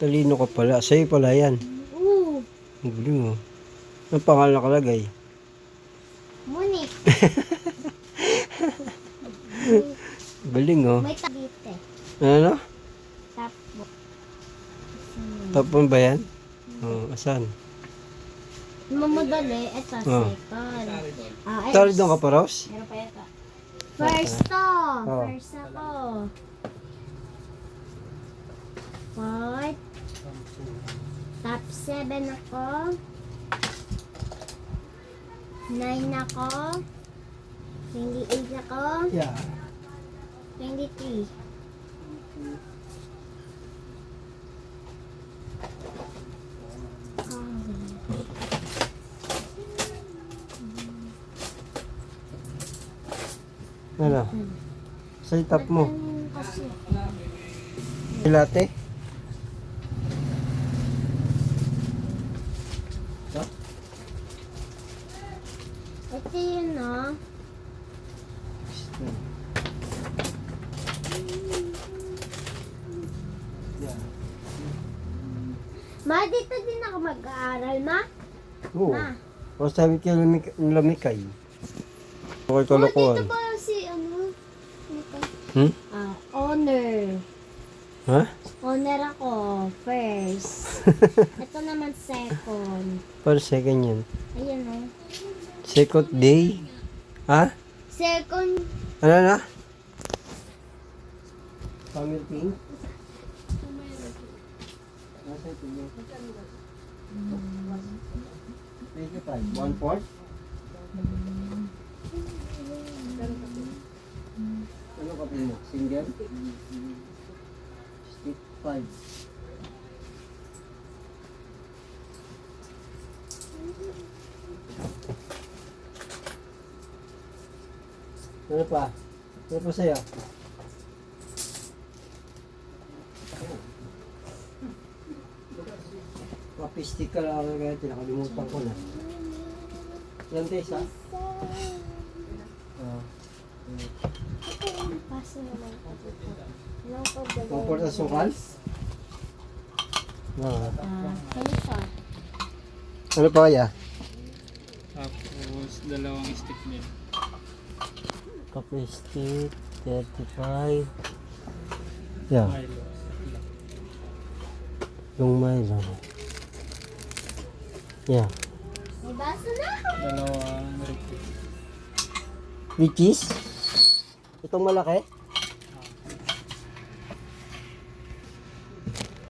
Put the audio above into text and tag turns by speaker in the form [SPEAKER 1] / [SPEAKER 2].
[SPEAKER 1] Talino ka pala. Sa'yo pala yan.
[SPEAKER 2] Oo.
[SPEAKER 1] Ang galing oh. Ang pangalan nakalagay?
[SPEAKER 2] Monique.
[SPEAKER 1] Galing oh.
[SPEAKER 2] May tabite.
[SPEAKER 1] Ano?
[SPEAKER 2] Tapo.
[SPEAKER 1] Tapon ba yan? Oh, asan?
[SPEAKER 2] Mamadali. Ito,
[SPEAKER 1] Oh.
[SPEAKER 2] second.
[SPEAKER 1] Tari doon ka pa, Ross?
[SPEAKER 2] Meron pa ito. First to.
[SPEAKER 1] Oh.
[SPEAKER 2] First ako. Fourth. Top 7 ako. 9 ako. 28 ako.
[SPEAKER 1] Yeah.
[SPEAKER 2] 23.
[SPEAKER 1] Ano? Sa'yo top mo.
[SPEAKER 2] Kasi,
[SPEAKER 1] Latte?
[SPEAKER 2] ito yun, no? Ma, dito din ako mag-aaral, ma?
[SPEAKER 1] Oo.
[SPEAKER 2] Ma.
[SPEAKER 1] O sabi kayo lamikay. Okay,
[SPEAKER 2] Oh, dito
[SPEAKER 1] kalokohan.
[SPEAKER 2] ba si, ano? Dito.
[SPEAKER 1] Hmm?
[SPEAKER 2] Honor.
[SPEAKER 1] Ha?
[SPEAKER 2] Honor ako, first. Ito naman second.
[SPEAKER 1] Para second yan.
[SPEAKER 2] Ayan, oh.
[SPEAKER 1] Second day. Ha?
[SPEAKER 2] Second,
[SPEAKER 1] Ano na? Family thing? Nasa ito yun. 25. 1/4? Ano ka mo? Single? Stick 5. Ano pa? Ano pa sa'yo? Papistik ka lang ako kaya nakalimutan ko na. Yan tayo sa?
[SPEAKER 2] paso naman ko dito. Anong pagdala?
[SPEAKER 1] Komport na sukal?
[SPEAKER 2] Ano siya?
[SPEAKER 1] Ano pa kaya?
[SPEAKER 3] Tapos dalawang stick din.
[SPEAKER 1] Kapistik, 35. Yeah,
[SPEAKER 3] Milo.
[SPEAKER 1] yung Milo. Yeah.
[SPEAKER 2] May baso na ako.
[SPEAKER 3] Dalawang repeat.
[SPEAKER 1] Which is? Itong malaki?